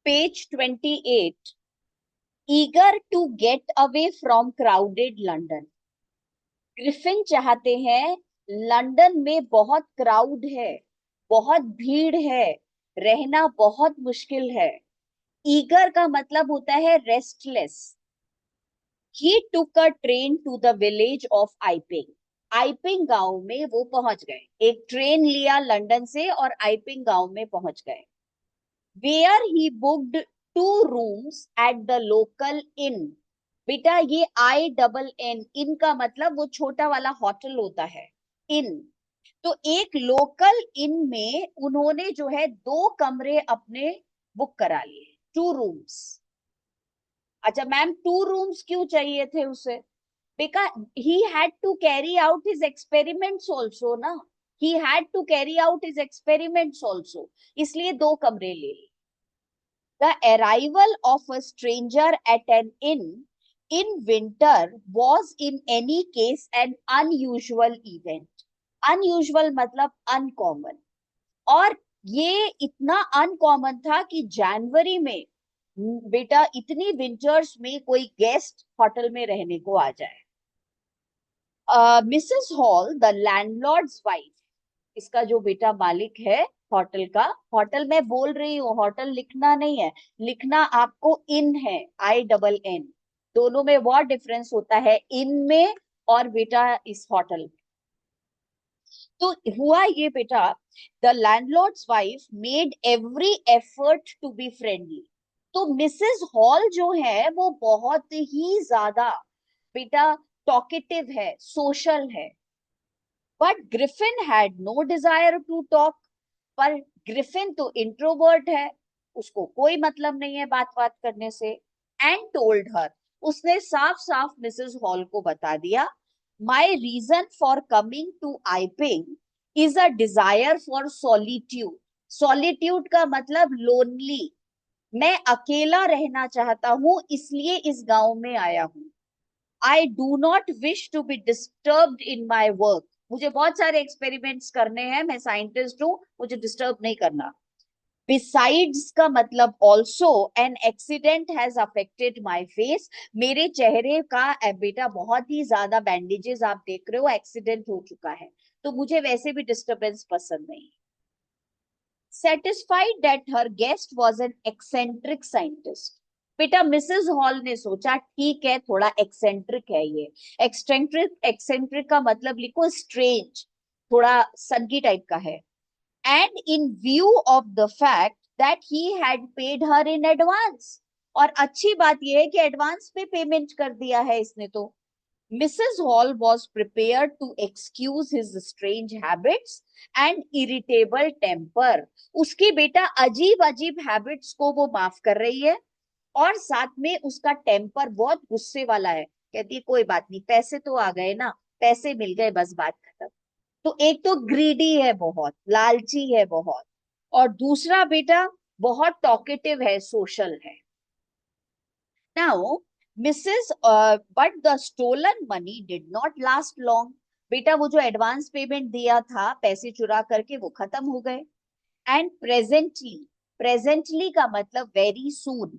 Page 28। Eager to get away from crowded London. Griffin चाहते हैं, London में बहुत क्राउड है, बहुत भीड़ है, रहना बहुत मुश्किल है। ईगर का मतलब होता है restless. He took a train to the village of Iping. Iping गांव में वो पहुंच गए, एक ट्रेन लिया लंदन से और आइपिंग गांव में पहुंच गए। Where he booked 2 rooms at the local inn. बेटा ये INN, इन का मतलब वो छोटा वाला होटल होता है, इन। तो एक लोकल इन में उन्होंने जो है 2 कमरे अपने बुक करा लिए, 2 रूम्स। अच्छा मैम 2 रूम्स क्यों चाहिए थे उसे? Because he had to carry out his experiments also ना, he had to carry out his experiments also, इसलिए 2 कमरे ले लिए। The arrival of a stranger at an inn in winter was in any case an unusual event. Unusual मतलब uncommon। और ये इतना uncommon था कि जनवरी में बेटा इतनी विंटर्स में कोई गेस्ट होटल में रहने को आ जाए। Mrs hall the landlord's wife, इसका जो बेटा मालिक है होटल का, होटल मैं बोल रही हूँ, होटल लिखना नहीं है, लिखना आपको इन है, INN। दोनों में बहुत डिफरेंस होता है, इन में और बेटा इस होटल में। तो हुआ ये बेटा, the landlord's wife made every effort to be friendly. तो मिसेस हॉल जो है वो बहुत ही ज्यादा बेटा टॉकेटिव है, सोशल है। But Griffin had no desire to talk. पर ग्रिफिन तो इंट्रोवर्ट है, उसको कोई मतलब नहीं है बात बात करने से। एंड टोल्ड हर, उसने साफ साफ मिसेस हॉल को बता दिया, my reason for coming to Iping is a desire for solitude. Solitude का मतलब लोनली, मैं अकेला रहना चाहता हूं इसलिए इस गांव में आया हूं। I do not wish to be disturbed in my work. मुझे बहुत सारे एक्सपेरिमेंट्स करने हैं, मैं साइंटिस्ट हूँ, मुझे डिस्टर्ब नहीं करना। बिसाइड्स का मतलब also an accident has affected my face. मेरे चेहरे का बेटा बहुत ही ज्यादा बैंडेजेस आप देख रहे हो, एक्सीडेंट हो चुका है, तो मुझे वैसे भी डिस्टर्बेंस पसंद नहीं। Satisfied that her guest was an eccentric scientist. बेटा मिसेस हॉल ने सोचा ठीक है, थोड़ा एक्सेंट्रिक है ये। एक्सेंट्रिक, एक्सेंट्रिक का मतलब लिखो स्ट्रेंज, थोड़ा सनकी टाइप का है। And in view of the fact that he had paid her in advance. और अच्छी बात यह है कि एडवांस पे पेमेंट कर दिया है इसने तो। Mrs. Hall was prepared to excuse his strange habits and irritable temper. उसकी बेटा अजीब अजीब हैबिट्स को वो माफ कर रही है, और साथ में उसका टेम्पर बहुत गुस्से वाला है। कहती है कोई बात नहीं, पैसे तो आ गए ना, पैसे मिल गए, बस बात खत्म। तो एक तो ग्रीडी है, बहुत लालची है बहुत, और दूसरा बेटा बहुत टॉकेटिव है, सोशल है। Now, but the stolen money did not last long. बेटा वो जो एडवांस पेमेंट दिया था पैसे चुरा करके, वो खत्म हो गए। एंड प्रेजेंटली, प्रेजेंटली का मतलब very soon,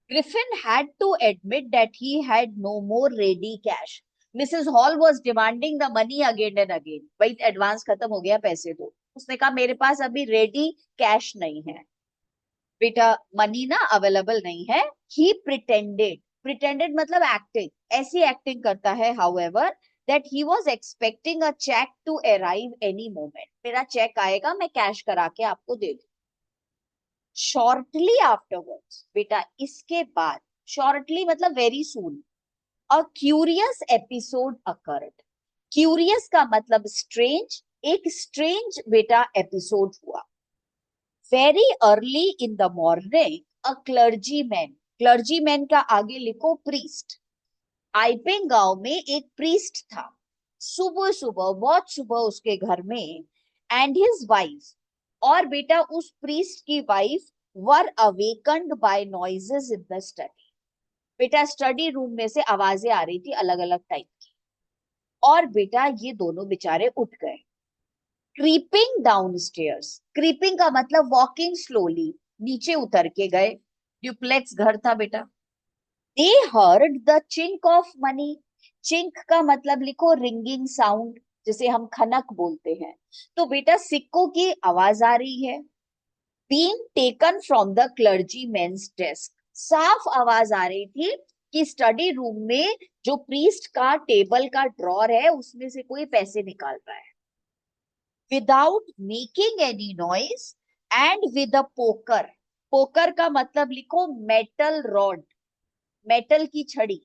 Griffin had to admit that he had no more ready cash. Mrs Hall was demanding the money again and again, भाई एडवांस खत्म हो गया, पैसे दो। उसने कहा मेरे पास अभी रेडी कैश नहीं है, बेटा मनी ना अवेलेबल नहीं है। ही प्रिटेंडेड, प्रिटेंडेड मतलब एक्टिंग, ऐसी एक्टिंग करता है however that he was expecting a cheque to arrive any moment. मेरा चेक आएगा, मैं कैश करा के आपको दे दूं। शॉर्टली आफ्टरवर्ड्स, बेटा इसके बाद, शॉर्टली मतलब very soon, a curious episode occurred. Curious का मतलब स्ट्रेंज, एक स्ट्रेंज बेटा एपिसोड हुआ। Very early in the morning a clergyman, clergyman का आगे लिखो प्रीस्ट। आइपिंग गांव में एक प्रीस्ट था। सुबह सुबह, बहुत सुबह उसके घर में, एंड हिज वाइफ, और बेटा उस प्रीस्ट की wife were awakened by noises in the study. बेटा स्टडी रूम में से आवाजें आ रही थी अलग अलग टाइप की, और बेटा ये दोनों बेचारे उठ गए। क्रीपिंग डाउन स्टेयर्स, क्रीपिंग का मतलब वॉकिंग स्लोली, नीचे उतर के गए। ड्यूप्लेक्स घर था बेटा। दे heard the chink of money. Chink का मतलब लिखो रिंगिंग साउंड, जिसे हम खनक बोलते हैं। तो बेटा सिक्कों की आवाज आ रही है। Being taken from the clergyman's desk. साफ आवाज आ रही थी कि स्टडी रूम में जो प्रीस्ट का टेबल का ड्रॉर है उसमें से कोई पैसे निकाल रहा है। Without making any noise and with a poker. Poker का मतलब लिखो मेटल रॉड, मेटल की छड़ी।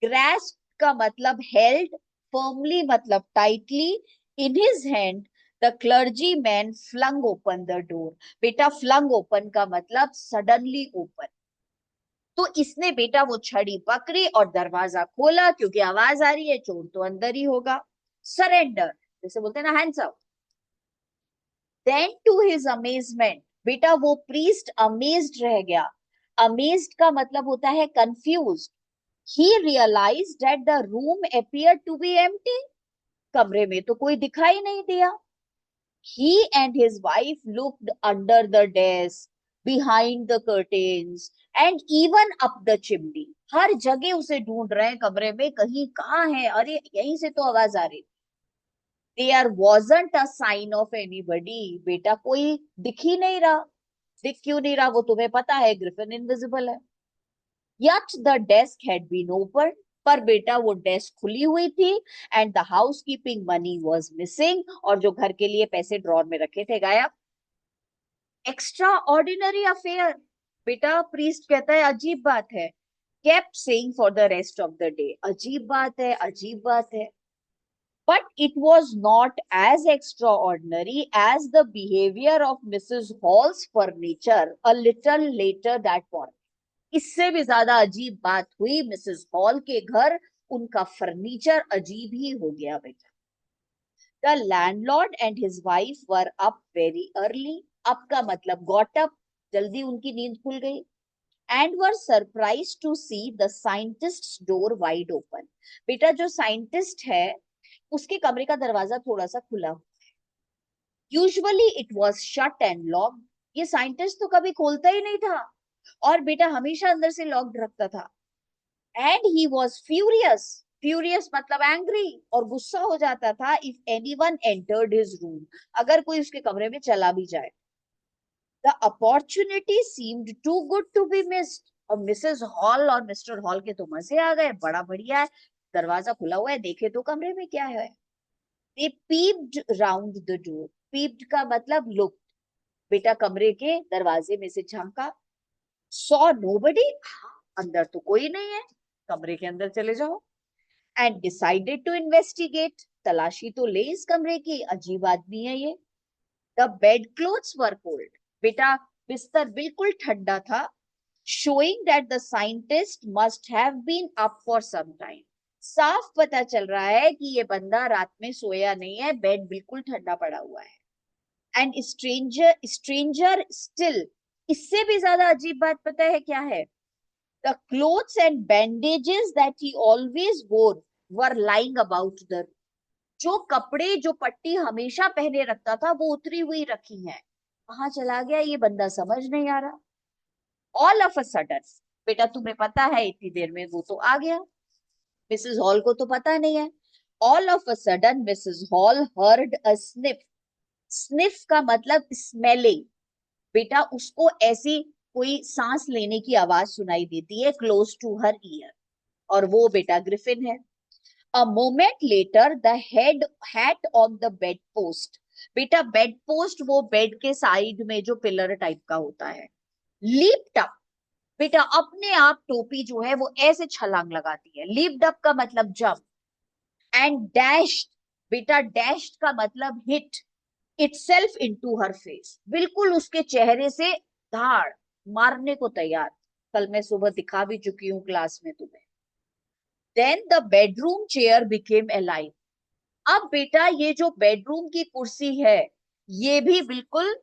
ग्रास्प का मतलब हेल्ड, फर्मली मतलब tightly. In his hand the clergyman flung open the door. बेटा फ्लंग ओपन का मतलब सडनली ओपन। तो इसने बेटा वो छड़ी पकड़ी और दरवाजा खोला, क्योंकि आवाज आ रही है चोर तो अंदर ही होगा। सरेंडर, जैसे बोलते हैं ना hands up. Then to his amazement, बेटा वो प्रीस्ट अमेज्ड रह गया। अमेज्ड का मतलब होता है confuse. He realized that the room appeared to be empty. कमरे में तो कोई दिखाई नहीं दिया। He and his wife looked under the desk, behind the curtains, and even up the chimney. हर जगह उसे ढूंढ रहे हैं कमरे में, कहीं कहाँ है, अरे यहीं से तो आवाज आ रही। There wasn't a sign of anybody. बेटा कोई दिख ही नहीं रहा। दिख क्यों नहीं रहा, वो तुम्हें पता है, ग्रिफिन इनविजिबल है। Yet the desk had been opened. पर बेटा वो डेस्क खुली हुई थी। And the house keeping money was missing. और जो घर के लिए पैसे ड्रॉर में रखे थे गायब। Extra ordinary affair. बेटा प्रीस्ट कहता है अजीब बात है। Kept saying for the rest of the day, अजीब बात है, अजीब बात है। But it was not as extraordinary as the behavior of Mrs. Hall's furniture a little later that morning. इससे भी ज्यादा अजीब बात हुई मिसेस हॉल के घर। उनका फर्नीचर अजीब ही हो गया बेटा। The landlord and his wife were up very early. Up का मतलब गॉट अप, जल्दी उनकी नींद खुल गई। And were surprise to see the scientist door wide open. बेटा जो साइंटिस्ट है उसके कमरे का दरवाजा थोड़ा सा खुला। Usually it was shut and locked. ये साइंटिस्ट तो कभी खोलता ही नहीं था, और बेटा हमेशा अंदर से लॉक्ड रखता था। And he was furious. Furious मतलब एंग्री, और गुस्सा हो जाता था if anyone entered his room, अगर कोई उसके कमरे में चला भी जाए। The opportunity seemed to good to be missed. और मिसेस हॉल और मिस्टर हॉल के तो मजे आ गए, बड़ा बढ़िया है, दरवाजा खुला हुआ है, देखे तो कमरे में क्या है। They peeped round the door. Peeped का मतलब लुक। बेटा कमरे के दरवाजे में से झांका। सॉ नोबडी, अंदर तो कोई नहीं है, कमरे के अंदर चले जाओ। एंड डिसाइडेड टू इन्वेस्टिगेट, तलाशी तो ले इस कमरे की, अजीब आदमी है ये। The bedclothes were cold. बेटा बिस्तर बिल्कुल ठंडा था। Showing that the scientist must have been up for some time. साफ पता चल रहा है कि ये बंदा रात में सोया नहीं है, बेड बिल्कुल ठंडा पड़ा हुआ है। एंड स्ट्रेंजर स्टिल, इससे भी ज्यादा अजीब बात पता है क्या है। The clothes and bandages that he always wore were lying about the room. जो कपड़े जो पट्टी हमेशा पहने रखता था वो उतरी हुई रखी हैं। कहाँ चला गया ये बंदा समझ नहीं आ रहा। ऑल ऑफ अ सडन, बेटा तुम्हें पता है इतनी देर में वो तो आ गया, मिसेस हॉल को तो पता नहीं है। All of a sudden Mrs hall heard a sniff. Sniff का मतलब स्मेलिंग। बेटा उसको ऐसी कोई सांस लेने की आवाज सुनाई देती है क्लोज टू हर ईयर, और वो बेटा ग्रिफिन है। A moment later the head hat on the bedpost. बेटा बेड पोस्ट वो बेड के साइड में जो पिलर टाइप का होता है। लीप्ड अप, बेटा अपने आप टोपी जो है वो ऐसे छलांग लगाती है। लीप्ड अप का मतलब जंप। एंड डैश्ड, बेटा डैश्ड का मतलब हिट इटसेल्फ इनटू हर फेस, बिल्कुल उसके चेहरे से धाड़ मारने को तैयार। कल मैं सुबह दिखा भी चुकी हूँ क्लास में तुम्हें। Then the bedroom chair became alive. अब बेटा ये जो बेडरूम की कुर्सी है ये भी बिल्कुल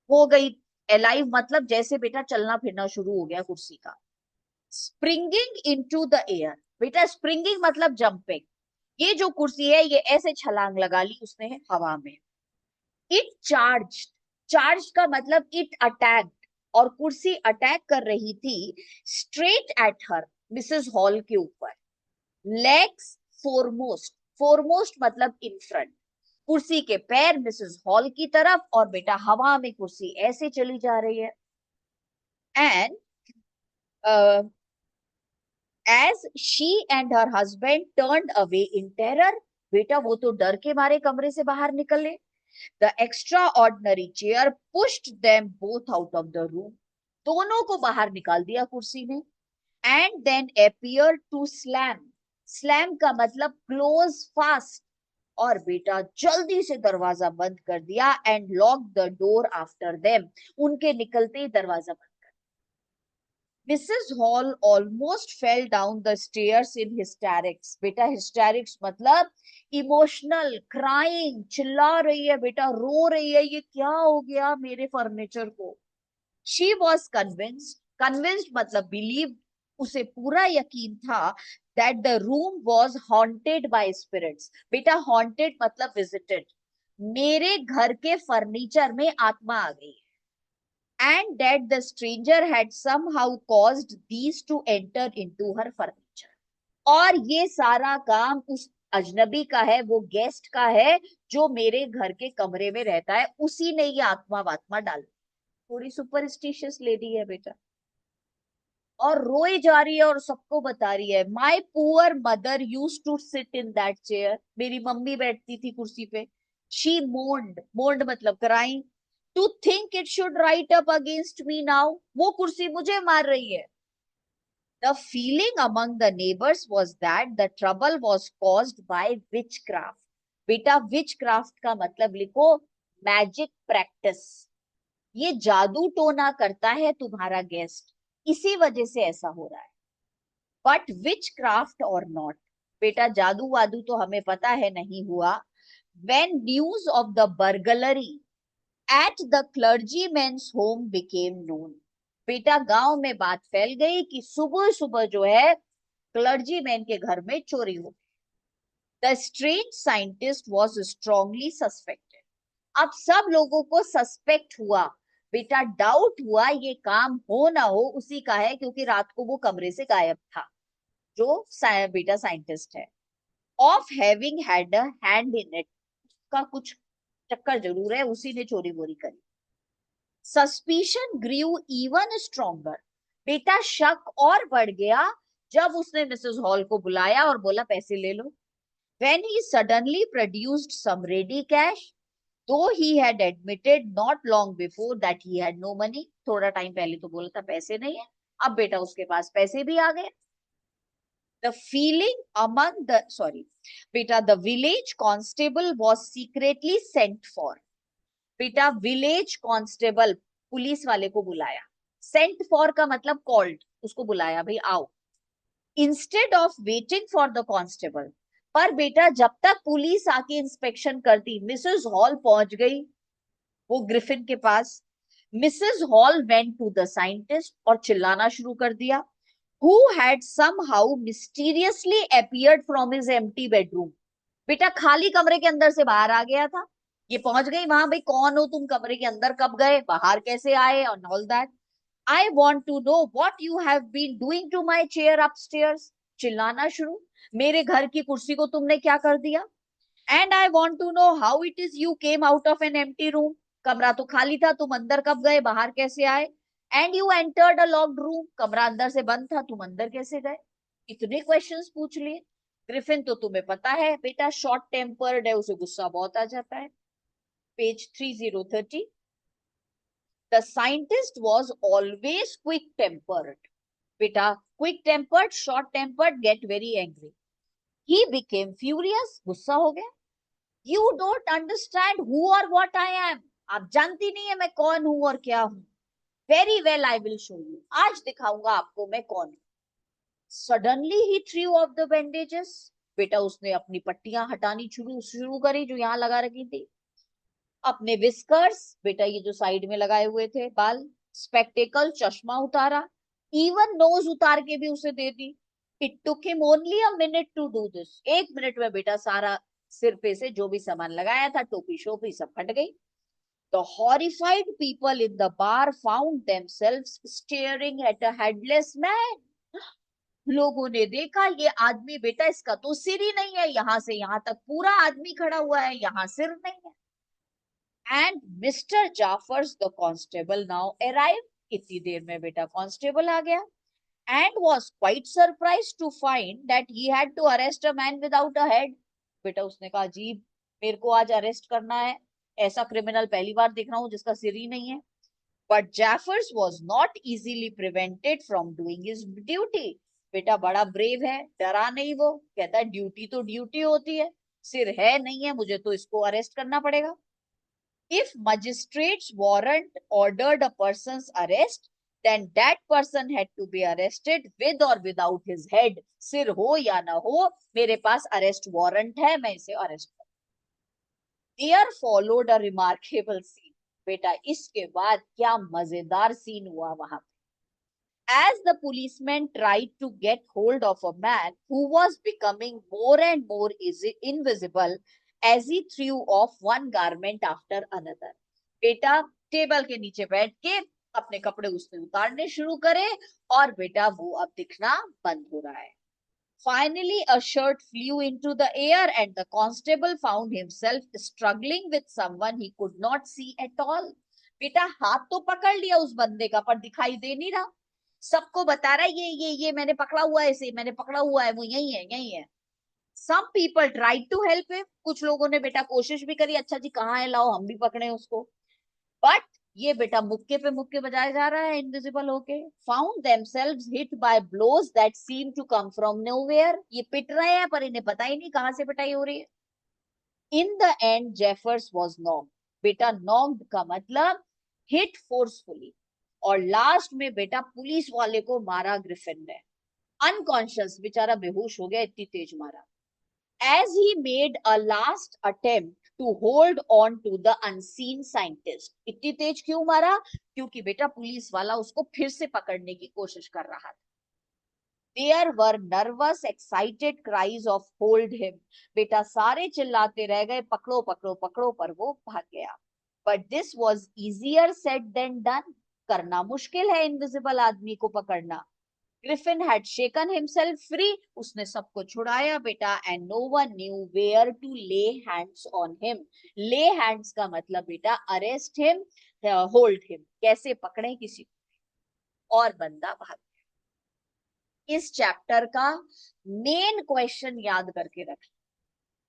हो गई अलाइव, मतलब जैसे बेटा चलना फिरना शुरू हो गया कुर्सी का। स्प्रिंगिंग इनटू द एयर, बेटा स्प्रिंगिंग मतलब जंपिंग। ये जो कुर्सी है ये ऐसे छलांग लगा ली उसने हवा में। इट चार्ज, चार्ज का मतलब इट अटैक, और कुर्सी अटैक कर रही थी straight at her, Mrs hall के ऊपर, लेग्स फोरमोस्ट, फोरमोस्ट मतलब इन फ्रंट, कुर्सी के पैर मिसेस हॉल की तरफ, और बेटा हवा में कुर्सी ऐसे चली जा रही है। And as she and her husband turned away in terror, बेटा वो तो डर के मारे कमरे से बाहर निकले। The extraordinary chair pushed them both out of the room, दोनों को बाहर निकाल दिया कुर्सी ने। And then appeared to slam, slam का मतलब क्लोज फास्ट, और बेटा जल्दी से दरवाजा बंद कर दिया। And lock the door after them, उनके निकलते ही दरवाजा बंद। Mrs Hall almost fell down the stairs in hysterics, बेटा हिस्टैरिक्स मतलब इमोशनल क्राइंग, चिल्ला रही है बेटा, रो रही है, ये क्या हो गया मेरे फर्नीचर को। शी वॉज कन्विंस्ड, कन्विंस्ड मतलब बिलीव, उसे पूरा यकीन था that the room was haunted by spirits, बेटा हॉन्टेड मतलब विजिटेड, मेरे घर के फर्नीचर में आत्मा आ गई, and that the stranger had somehow caused these to enter into her furniture, और ये सारा काम उस अजनबी का है, वो गेस्ट का है जो मेरे घर के कमरे में रहता है, उसी ने ये आत्मा वात्मा डाली। थोड़ी सुपरस्टिशियस लेडी है बेटा, और रोई जा रही है और सबको बता रही है my poor mother use to sit in that chair, मेरी मम्मी बैठती थी कुर्सी पे। शी मोन्ड, मोन्ड मतलब crying, to think it should write up against me now, वो कुर्सी मुझे मार रही है। The feeling among the neighbours was that the trouble was caused by witchcraft, बेटा विच क्राफ्ट का मतलब लिखो मैजिक प्रैक्टिस, ये जादू टोना करता है तुम्हारा गेस्ट, इसी वजह से ऐसा हो रहा है। But witchcraft or not, बेटा जादू वादू तो हमें पता है नहीं हुआ। When news of the burglary at the clergyman's home became known, बेटा गांव में बात फैल गई कि सुबह सुबह जो है क्लर्जीमैन के घर में चोरी हो गई। The strange scientist was strongly suspected, अब सब लोगों को सस्पेक्ट हुआ, बेटा डाउट हुआ ये काम हो ना हो उसी का है, क्योंकि रात को वो कमरे से गायब था, जो बेटा साइंटिस्ट है, of having had a hand in it, का कुछ चक्कर जरूर है, उसी ने चोरी वोरी करी। सस्पिशन ग्रीव इवन स्ट्रॉन्गर, बेटा शक और बढ़ गया जब उसने मिसेस हॉल को बुलाया और बोला पैसे ले लो। When he suddenly produced some ready cash, though he had admitted not long before that he had no money, थोड़ा टाइम पहले तो बोला था पैसे नहीं है, अब बेटा उसके पास पैसे भी आ गए। The feeling among the, sorry, बेटा the village constable was secretly sent for, बेटा विलेज कांस्टेबल पुलिस वाले को बुलाया, सेंट फॉर का मतलब कॉल्ड, उसको बुलाया भाई आओ, instead of waiting for the constable, पर बेटा जब तक पुलिस आके इंस्पेक्शन करती मिसेस हॉल पहुंच गई वो ग्रिफिन के पास। Mrs Hall went to the scientist और चिल्लाना शुरू कर दिया, who had somehow mysteriously appeared from his empty bedroom, बेटा खाली कमरे के अंदर से बाहर आ गया था, ये पहुंच गई वहां, भाई कौन हो तुम, कमरे के अंदर कब गए, बाहर कैसे आए, और all that. I want to know what you have been doing to my chair upstairs, चिल्लाना शुरू, मेरे घर की कुर्सी को तुमने क्या कर दिया। And I want to know how it is you came out of an empty room, कमरा तो खाली था, तुम अंदर कब गए, बाहर कैसे आए। And you entered a locked room, कमरा अंदर से बंद था, तुम अंदर कैसे गए। इतने क्वेश्चंस पूछ लिए। ग्रिफिन तो तुम्हें पता है बेटा शॉर्ट टेम्पर्ड है, उसे गुस्सा बहुत आ जाता है। Page 3030, the scientist was always quick tempered, बेटा quick tempered, short tempered, get very angry. He became furious, गुस्सा हो गया। You don't understand who or what I am, आप जानती नहीं है मैं कौन हूं और क्या हूं। Very well I will show you, आज दिखाऊंगा आपको मैं कौन हूं। Suddenly he through of the bandages, बेटा उसने अपनी पट्टियां हटानी शुरू शुरू करी जो यहाँ लगा रखी थी, अपने विस्कर्स, बेटा ये जो साइड में लगाए हुए थे बाल, स्पेक्टेकल चश्मा उतारा, इवन नोज उतार के भी उसे दे दी। It took him only a minute to do this, 1 minute में बेटा सारा सिर पे से जो भी सामान लगाया था, टोपी शोपी सब हट गई। The horrified people in the bar found themselves staring at a headless man. लोगों ने देखा ये आदमी, बेटा इसका तो सिर ही नहीं है, यहां से यहां तक पूरा आदमी खड़ा हुआ है, यहां सिर नहीं है. And Mr Jaffers the constable now arrive. इतनी देर में बेटा कांस्टेबल आ गया. एंड was quite surprised to find that he had to arrest a man without a head. बेटा उसने कहा अजीब, मेरे को आज अरेस्ट करना है, ऐसा क्रिमिनल पहली बार देख रहा हूं जिसका सिर ही नहीं है. But Jaffers was not easily prevented from doing his duty. बेटा बड़ा ब्रेव है, डरा नहीं वो, कहता है ड्यूटी तो ड्यूटी होती है, सिर है नहीं है, मुझे तो इसको अरेस्ट करना पड़ेगा. If magistrate's warrant ordered a person's arrest, then that person had to be arrested with or without his head. सिर हो या ना हो, मेरे पास अरेस्ट वारंट है, मैं इसे अरेस्ट कर. There followed a remarkable scene. बेटा इसके बाद क्या मजेदार सीन हुआ वहां. As the policeman tried to get hold of a man who was becoming more and more invisible as he threw off one garment after another. बेटा table के नीचे बैठ के अपने कपड़े उसने उतारने शुरू करे और बेटा वो अब दिखना बंद हो रहा है. Finally, a shirt flew into the air and the constable found himself struggling with someone he could not see at all. बेटा हाथ तो पकड़ लिया उस बंदे का पर दिखाई दे नहीं रहा. सबको बता रहा है ये मैंने पकड़ा हुआ है, इसे मैंने पकड़ा हुआ है, वो यही है यही है. Some people tried to help him. कुछ लोगों ने बेटा कोशिश भी करी, अच्छा जी कहाँ है, लाओ हम भी पकड़े उसको. बट ये बेटा मुक्के पे मुक्के बजाया जा रहा है इनविजिबल होके. Found themselves hit by blows that seem to come from nowhere. ये पिट रहे हैं पर इन्हें पता ही नहीं कहां से पिटाई हो रही है. In the end Jeffers was knocked. बेटा नॉक्ड का मतलब हिट फोर्सफुली. और लास्ट में बेटा पुलिस वाले को मारा ग्रिफिन ने. अनकॉन्शियस बेचारा बेहोश हो गया, इतनी तेज मारा. As he made a last attempt to hold on to the unseen scientist. इतनी तेज क्यों मारा? क्योंकि बेटा पुलिस वाला उसको फिर से पकड़ने की कोशिश कर रहा था. There were nervous, excited cries of hold him. बेटा सारे चिल्लाते रह गए पकड़ो पकड़ो पकड़ो, पर वो भाग गया. But this was easier said than done. करना मुश्किल है इनविजिबल आदमी को पकड़ना. Griffin had shaken himself free. उसने सबको छुड़ाया बेटा. And no one knew where to lay hands on him. Lay hands का मतलब बेटा arrest him, hold him. कैसे पकड़े किसी को. और बंदा भाग. इस चैप्टर का मेन क्वेश्चन याद करके रख.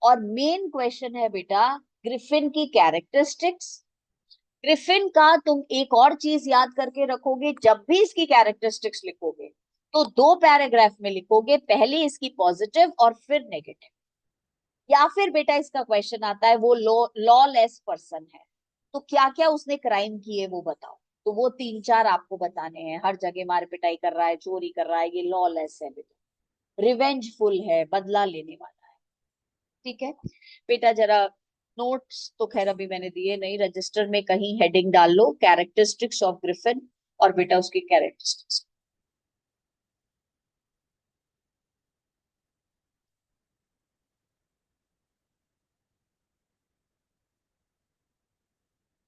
और मेन क्वेश्चन है बेटा ग्रिफिन की कैरेक्टरिस्टिक्स. ग्रिफिन का तुम एक और चीज याद करके रखोगे, जब भी इसकी कैरेक्टरिस्टिक्स लिखोगे तो 2 पैराग्राफ में लिखोगे, पहले इसकी पॉजिटिव और फिर नेगेटिव. या फिर बेटा इसका क्वेश्चन आता है वो लॉलेस पर्सन है, तो क्या क्या उसने क्राइम किए वो बताओ. तो वो 3-4 आपको बताने हैं. हर जगह मार पिटाई कर रहा है, चोरी कर रहा है, ये लॉलेस है बेटा. रिवेंजफुल है, बदला लेने वाला है. ठीक है बेटा. जरा नोट्स तो खैर अभी मैंने दिए नहीं, रजिस्टर में कहीं हेडिंग डाल लो कैरेक्टरिस्टिक्स ऑफ ग्रिफिन और बेटा उसकी कैरेक्टरिस्टिक्स.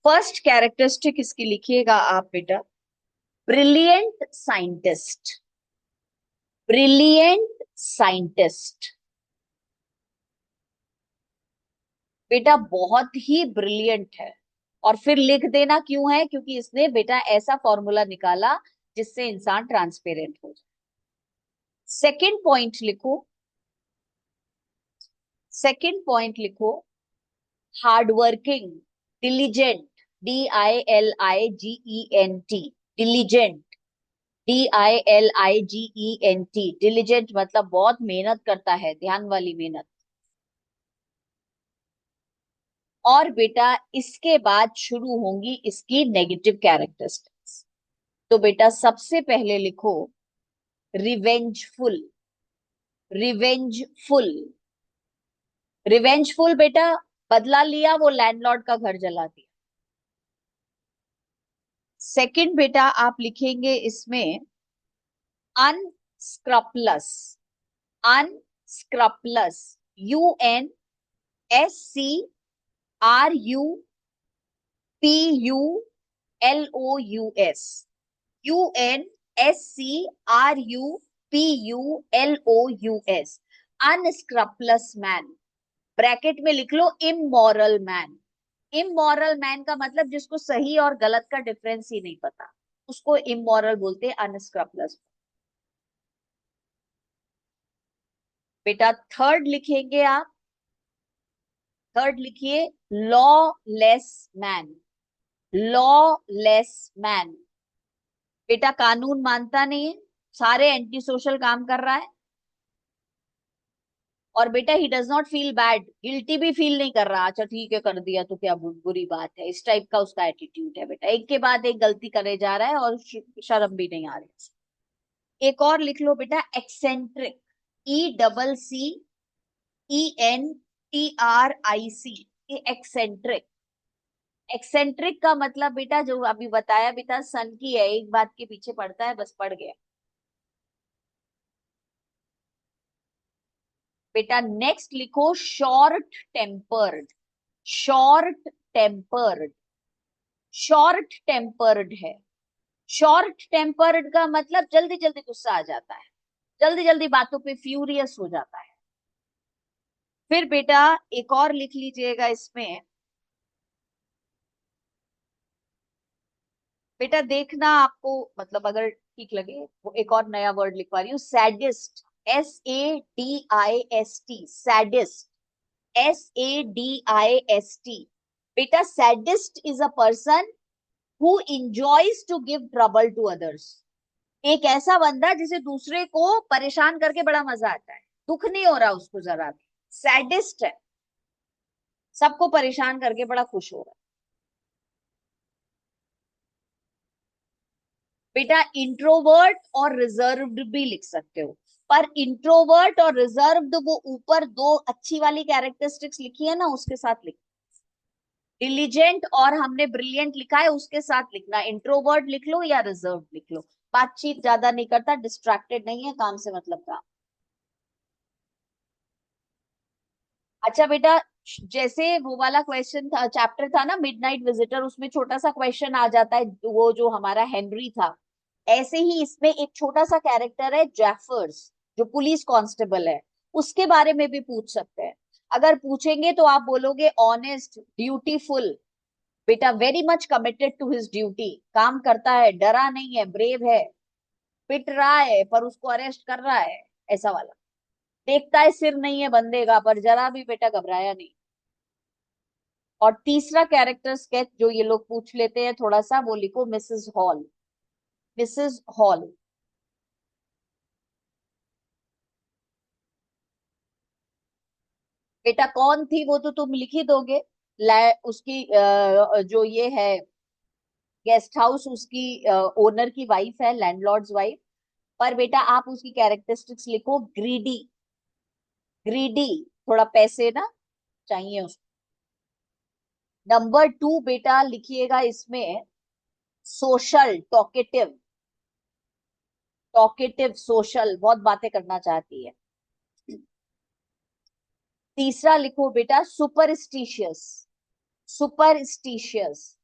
फर्स्ट कैरेक्टरिस्टिक इसकी लिखिएगा आप बेटा, ब्रिलियंट साइंटिस्ट. Brilliant scientist. बेटा बहुत ही ब्रिलियंट है. और फिर लिख देना क्यों है, क्योंकि इसने बेटा ऐसा फॉर्मूला निकाला जिससे इंसान ट्रांसपेरेंट हो जाए. सेकंड पॉइंट लिखो. सेकंड पॉइंट लिखो hardworking, diligent. DILIGENT. Diligent. DILIGENT. Diligent मतलब बहुत मेहनत करता है, ध्यान वाली मेहनत. और बेटा इसके बाद शुरू होंगी इसकी नेगेटिव कैरेक्टरिस्टिक्स. तो बेटा सबसे पहले लिखो रिवेंजफुल. रिवेंजफुल. रिवेंजफुल बेटा बदला लिया, वो लैंडलॉर्ड का घर जला दिया. सेकंड बेटा आप लिखेंगे इसमें unscrupulous. Unscrupulous. UNSCRUPLOUS. PULOUS, UNSCRUPULOUS, unscrupulous man. Bracket में लिख लो इमोरल मैन। इमोरल मैन का मतलब जिसको सही और गलत का डिफरेंस ही नहीं पता, उसको इमोरल बोलते हैं, अनस्क्रपलस। बेटा थर्ड लिखेंगे आप, थर्ड लिखिए लॉलेस मैन। लॉलेस मैन, बेटा कानून मानता नहीं है, सारे एंटी सोशल काम कर रहा है, और बेटा he does not feel bad, guilty भी फील नहीं कर रहा, अच्छा ठीक है कर दिया तो क्या बुरी बात है, इस टाइप का उसका एटीट्यूड है। बेटा एक के बाद एक गलती करे जा रहा है और शर्म भी नहीं आ रही। एक और लिख लो बेटा एक्सेंट्रिक, ECCENTRIC, एक्सेंट्रिक। एक्सेंट्रिक का मतलब बेटा जो अभी बताया बेटा सन की है, एक बात के पीछे पड़ता है, बस पड़ गया। बेटा नेक्स्ट लिखो short tempered. Short tempered, short tempered है। शॉर्ट टेम्पर्ड का मतलब जल्दी जल्दी गुस्सा आ जाता है, जल्दी जल्दी बातों पे फ्यूरियस हो जाता है। फिर बेटा एक और लिख लीजिएगा इसमें, बेटा देखना आपको मतलब अगर ठीक लगे वो एक और नया वर्ड लिखवा रही हूँ, सैडिस्ट। SADIST, sadist. SADIST। बेटा sadist is a person who enjoys to give trouble to others. एक ऐसा बंदा जिसे दूसरे को परेशान करके बड़ा मजा आता है, दुख नहीं हो रहा उसको जरा भी, सैडिस्ट है, सबको परेशान करके बड़ा खुश हो रहा है। बेटा इंट्रोवर्ट और रिजर्व्ड भी लिख सकते हो, पर इंट्रोवर्ट और रिजर्व्ड वो ऊपर दो अच्छी वाली कैरेक्टरिस्टिक्स लिखी है ना, उसके साथ लिख। डिलीजेंट और हमने ब्रिलियंट लिखा है, उसके साथ लिखना, इंट्रोवर्ट लिख लो या रिजर्व लिख लो। बातचीत ज्यादा नहीं करता, डिस्ट्रैक्टेड नहीं है, काम से मतलब का। अच्छा बेटा जैसे वो वाला क्वेश्चन था, चैप्टर था ना मिडनाइट विजिटर, उसमें छोटा सा क्वेश्चन आ जाता है, वो जो हमारा हेनरी था, ऐसे ही इसमें एक छोटा सा कैरेक्टर है जेफर्स, जो पुलिस कांस्टेबल है, उसके बारे में भी पूछ सकते हैं। अगर पूछेंगे तो आप बोलोगे ऑनेस्ट, ड्यूटीफुल, बेटा very much committed to his duty, काम करता है, डरा नहीं है, ब्रेव है, पिट रहा है पर उसको अरेस्ट कर रहा है, ऐसा वाला। देखता है सिर नहीं है बंदे का पर जरा भी बेटा घबराया नहीं। और तीसरा कैरेक्टर स्केच जो ये लोग पूछ लेते हैं थोड़ा सा, वो लिखो मिसेस हॉल। मिसेस हॉल, बेटा कौन थी वो तो तुम लिख ही दोगे, उसकी जो ये है गेस्ट हाउस, उसकी ओनर की वाइफ है, लैंडलॉर्ड्स वाइफ। पर बेटा आप उसकी कैरेक्टरिस्टिक्स लिखो ग्रीडी। ग्रीडी, थोड़ा पैसे ना चाहिए उसको। नंबर 2 बेटा लिखिएगा इसमें सोशल, टॉकेटिव। टॉकेटिव सोशल, बहुत बातें करना चाहती है। तीसरा लिखो बेटा सुपरस्टिशियस। सुपरस्टिशियस,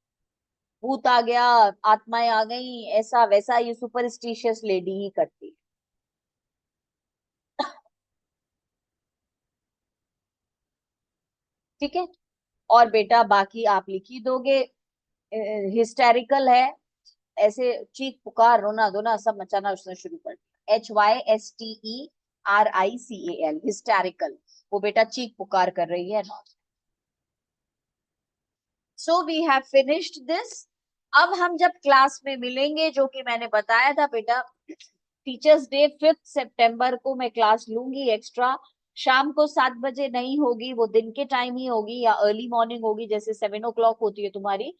भूत आ गया, आत्माएं आ गई, ऐसा वैसा, ये सुपरस्टिशियस लेडी ही करती है। ठीक है, और बेटा बाकी आप लिख ही दोगे। हिस्टेरिकल है, ऐसे चीख पुकार रोना धोना सब मचाना उसने शुरू कर दिया, HYSTERICAL, हिस्टेरिकल, वो बेटा चीख पुकार कर रही है ना। So we have finished this. अब हम जब क्लास में मिलेंगे, जो कि मैंने बताया था बेटा, टीचर्स डे 5 सितंबर को मैं क्लास लूंगी एक्स्ट्रा। शाम को 7 बजे नहीं होगी, वो दिन के टाइम ही होगी या अर्ली मॉर्निंग होगी, जैसे 7 o'clock होती है तुम्हारी।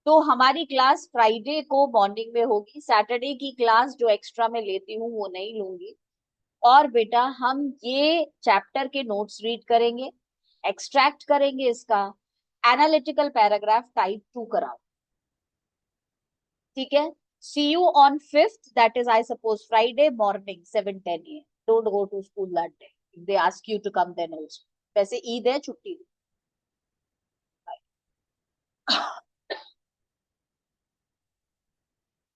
तो हमारी क्लास फ्राइडे को मॉर्निंग में होगी, सैटरडे की क्लास जो एक्स्ट्रा में लेती हूँ वो नहीं लूंगी। और बेटा हम ये चैप्टर के नोट्स रीड करेंगे, एक्सट्रैक्ट करेंगे इसका, एनालिटिकल पैराग्राफ टाइप 2 कराओ। ठीक है, see you on 5th, that is I suppose Friday morning 7:10 AM। Don't go to school that day, they ask you to come then also, वैसे ईद है, छुट्टी।